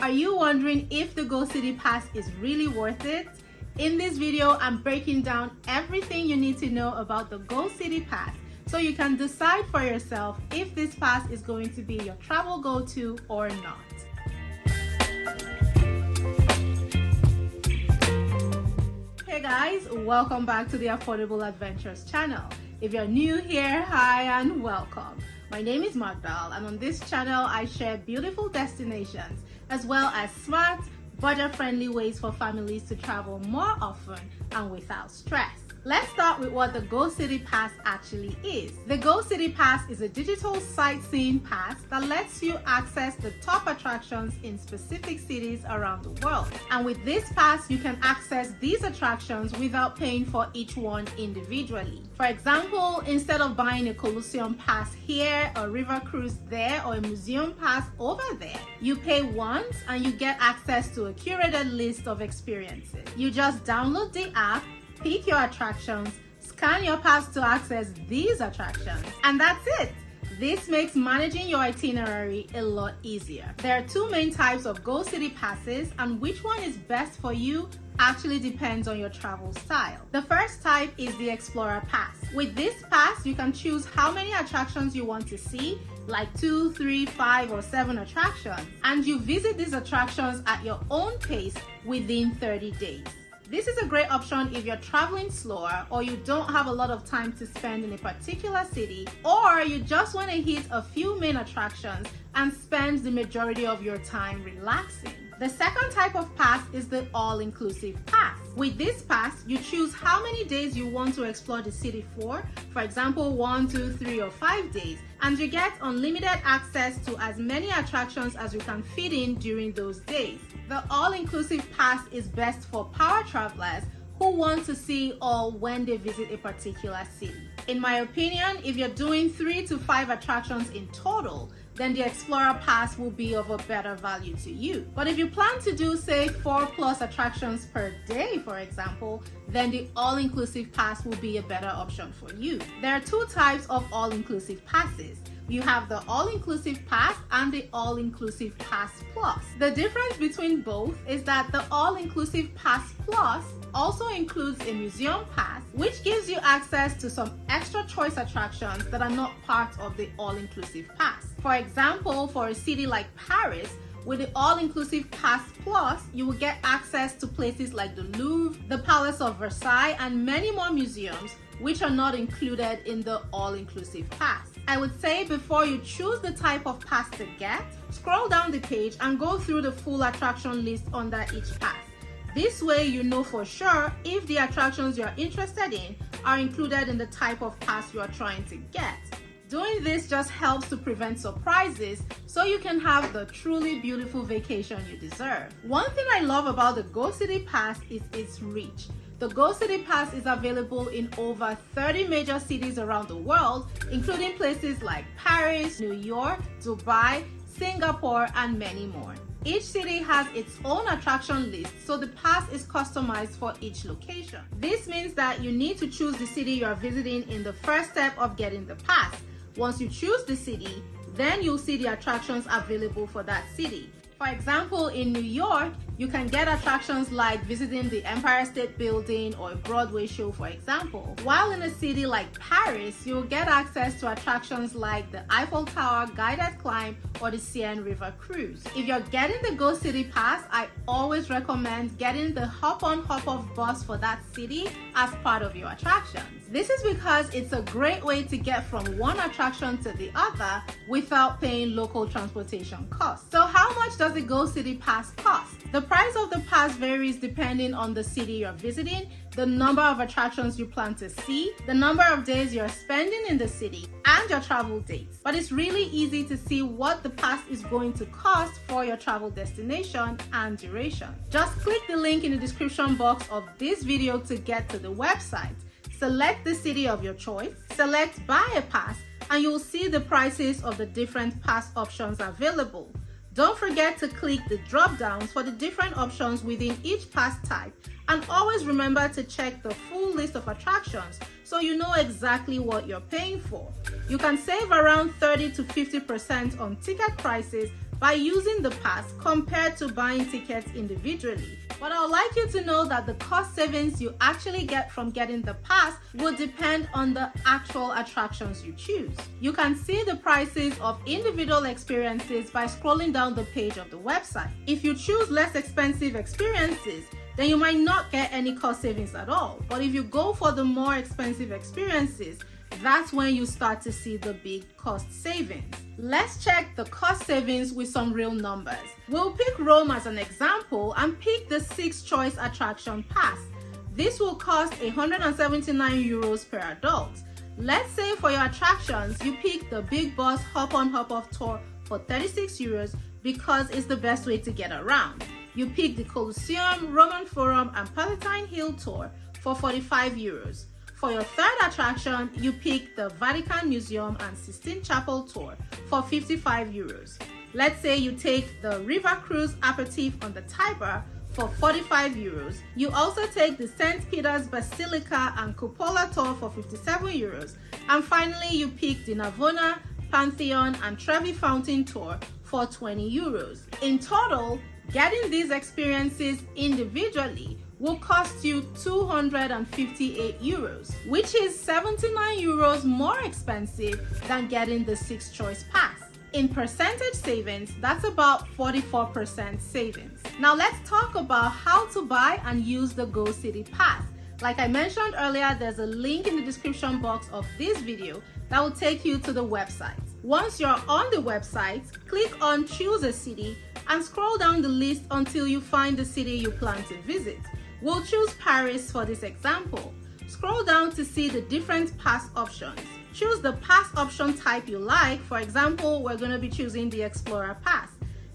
Are you wondering if the Go City Pass is really worth it? In this video, I'm breaking down everything you need to know about the Go City Pass so you can decide for yourself if this pass is going to be your travel go-to or not. Hey guys, welcome back to the Affordable Adventures channel. If you're new here, hi and welcome. My name is Magdal, and on this channel I share beautiful destinations as well as smart, budget-friendly ways for families to travel more often and without stress. Let's start with what the Go City Pass actually is. The Go City Pass is a digital sightseeing pass that lets you access the top attractions in specific cities around the world. And with this pass, you can access these attractions without paying for each one individually. For example, instead of buying a Colosseum pass here, a river cruise there, or a museum pass over there, you pay once and you get access to a curated list of experiences. You just download the app, pick your attractions, scan your pass to access these attractions, and that's it. This makes managing your itinerary a lot easier. There are two main types of Go City passes, and which one is best for you actually depends on your travel style. The first type is the Explorer Pass. With this pass, you can choose how many attractions you want to see, like 2, 3, 5, or 7 attractions, and you visit these attractions at your own pace within 30 days. This is a great option if you're traveling slower, or you don't have a lot of time to spend in a particular city, or you just want to hit a few main attractions and spend the majority of your time relaxing. The second type of pass is the all-inclusive pass. With this pass, you choose how many days you want to explore the city for example, 1, 2, 3, or 5 days, and you get unlimited access to as many attractions as you can fit in during those days. The all-inclusive pass is best for power travelers who want to see all when they visit a particular city. In my opinion, if you're doing 3 to 5 attractions in total, then the Explorer Pass will be of a better value to you. But if you plan to do, say, 4+ attractions per day, for example, then the all-inclusive pass will be a better option for you. There are two types of all-inclusive passes. You have the all-inclusive pass and the all-inclusive pass plus. The difference between both is that the all-inclusive pass plus also includes a museum pass, which gives you access to some extra choice attractions that are not part of the all-inclusive pass. For example, for a city like Paris, with the all-inclusive Pass Plus, you will get access to places like the Louvre, the Palace of Versailles, and many more museums, which are not included in the all-inclusive pass. I would say before you choose the type of pass to get, scroll down the page and go through the full attraction list under each pass. This way you know for sure if the attractions you are interested in are included in the type of pass you are trying to get. Doing this just helps to prevent surprises so you can have the truly beautiful vacation you deserve. One thing I love about the Go City Pass is its reach. The Go City Pass is available in over 30 major cities around the world, including places like Paris, New York, Dubai, Singapore, and many more. Each city has its own attraction list, so the pass is customized for each location. This means that you need to choose the city you are visiting in the first step of getting the pass. Once you choose the city, then you'll see the attractions available for that city. For example, in New York, you can get attractions like visiting the Empire State Building or a Broadway show, for example. While in a city like Paris, you'll get access to attractions like the Eiffel Tower guided climb or the Seine River cruise. If you're getting the Go City Pass, I always recommend getting the hop-on hop-off bus for that city as part of your attractions. This is because it's a great way to get from one attraction to the other without paying local transportation costs. So how much does the Go City Pass cost? The price of the pass varies depending on the city you're visiting, the number of attractions you plan to see, the number of days you're spending in the city, and your travel dates. But it's really easy to see what the pass is going to cost for your travel destination and duration. Just click the link in the description box of this video to get to the website. Select the city of your choice, select Buy a Pass, and you'll see the prices of the different pass options available. Don't forget to click the drop downs for the different options within each pass type, and always remember to check the full list of attractions so you know exactly what you're paying for. You can save around 30 to 50% on ticket prices by using the pass compared to buying tickets individually. But I would like you to know that the cost savings you actually get from getting the pass will depend on the actual attractions you choose. You can see the prices of individual experiences by scrolling down the page of the website. If you choose less expensive experiences, then you might not get any cost savings at all. But if you go for the more expensive experiences, that's when you start to see the big cost savings. Let's check the cost savings with some real numbers. We'll pick Rome as an example and pick the 6th choice attraction pass. This will cost €179 per adult. Let's say for your attractions, you pick the Big Boss Hop On Hop Off tour for €36 because it's the best way to get around. You pick the Colosseum, Roman Forum, and Palatine Hill tour for €45. For your 3rd attraction, you pick the Vatican Museum and Sistine Chapel tour for €55. Let's say you take the River Cruise Aperitif on the Tiber for €45. You also take the St. Peter's Basilica and Cupola tour for €57. And finally, you pick the Navona, Pantheon, and Trevi Fountain tour for €20. In total, getting these experiences individually will cost you €258, which is €79 more expensive than getting the 6th choice pass. In percentage savings, that's about 44% savings. Now let's talk about how to buy and use the Go City Pass. Like I mentioned earlier, there's a link in the description box of this video that will take you to the website. Once you're on the website, click on Choose a City and scroll down the list until you find the city you plan to visit. We'll choose Paris for this example. Scroll down to see the different pass options. Choose the pass option type you like. For example, we're going to be choosing the Explorer Pass.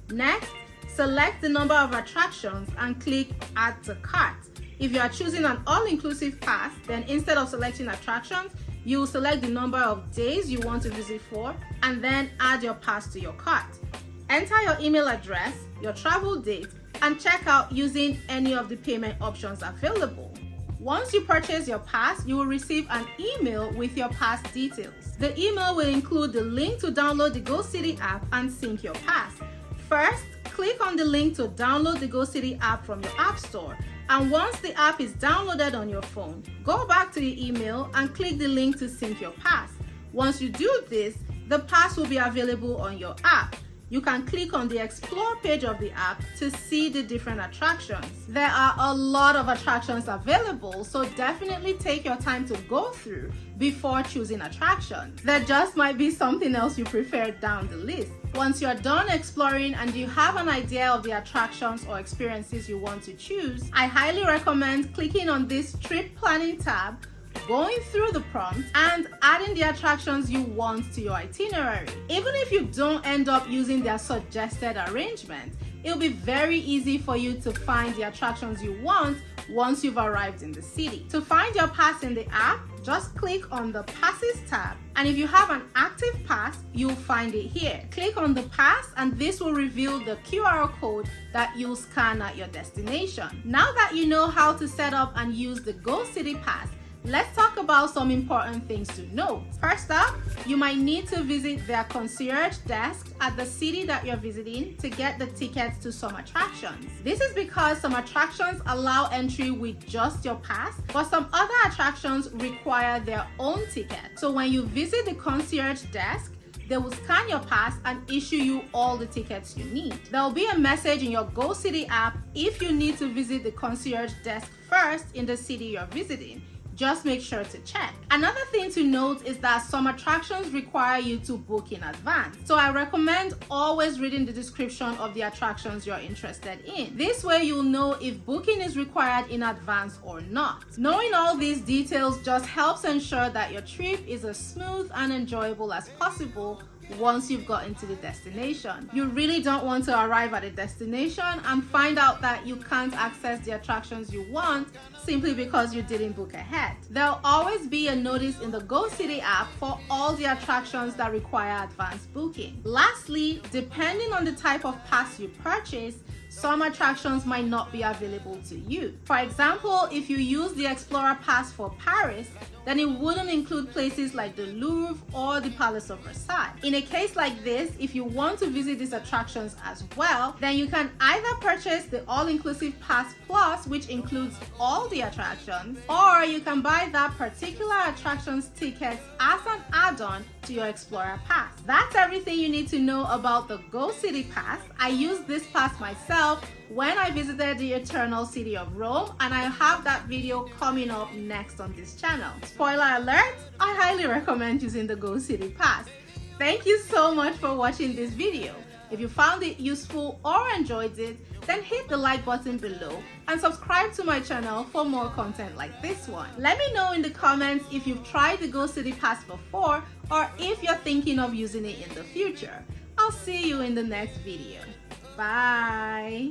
Next, select the number of attractions and click Add to Cart. If you are choosing an all-inclusive pass, then instead of selecting attractions, you will select the number of days you want to visit for and then add your pass to your cart. Enter your email address, your travel date, and check out using any of the payment options available. Once you purchase your pass, you will receive an email with your pass details. The email will include the link to download the Go City app and sync your pass. First, click on the link to download the Go City app from your app store. And once the app is downloaded on your phone, go back to your email and click the link to sync your pass. Once you do this, the pass will be available on your app. You can click on the Explore page of the app to see the different attractions. There are a lot of attractions available, so definitely take your time to go through before choosing attractions. There just might be something else you prefer down the list. Once you're done exploring and you have an idea of the attractions or experiences you want to choose, I highly recommend clicking on this Trip Planning tab, going through the prompts, and adding the attractions you want to your itinerary. Even if you don't end up using their suggested arrangement, it'll be very easy for you to find the attractions you want once you've arrived in the city. To find your pass in the app, just click on the Passes tab, and if you have an active pass, you'll find it here. Click on the pass and this will reveal the QR code that you'll scan at your destination. Now that you know how to set up and use the Go City Pass, let's talk about some important things to note. First up, you might need to visit their concierge desk at the city that you're visiting to get the tickets to some attractions. This is because some attractions allow entry with just your pass, but some other attractions require their own ticket. So when you visit the concierge desk, they will scan your pass and issue you all the tickets you need. There will be a message in your Go City app if you need to visit the concierge desk first in the city you're visiting. Just make sure to check. Another thing to note is that some attractions require you to book in advance. So I recommend always reading the description of the attractions you're interested in. This way you'll know if booking is required in advance or not. Knowing all these details just helps ensure that your trip is as smooth and enjoyable as possible once you've gotten to the destination. You really don't want to arrive at a destination and find out that you can't access the attractions you want simply because you didn't book ahead. There'll always be a notice in the Go City app for all the attractions that require advanced booking. Lastly, depending on the type of pass you purchase, some attractions might not be available to you. For example, if you use the Explorer Pass for Paris, then it wouldn't include places like the Louvre or the Palace of Versailles. In a case like this, if you want to visit these attractions as well, then you can either purchase the All-Inclusive Pass Plus, which includes all the attractions, or you can buy that particular attraction's tickets as an add-on to your Explorer Pass. That's everything you need to know about the Go City Pass. I used this pass myself when I visited the Eternal City of Rome, and I have that video coming up next on this channel. Spoiler alert, I highly recommend using the Go City Pass. Thank you so much for watching this video. If you found it useful or enjoyed it, then hit the like button below and subscribe to my channel for more content like this one. Let me know in the comments if you've tried the Go City Pass before or if you're thinking of using it in the future. I'll see you in the next video. Bye!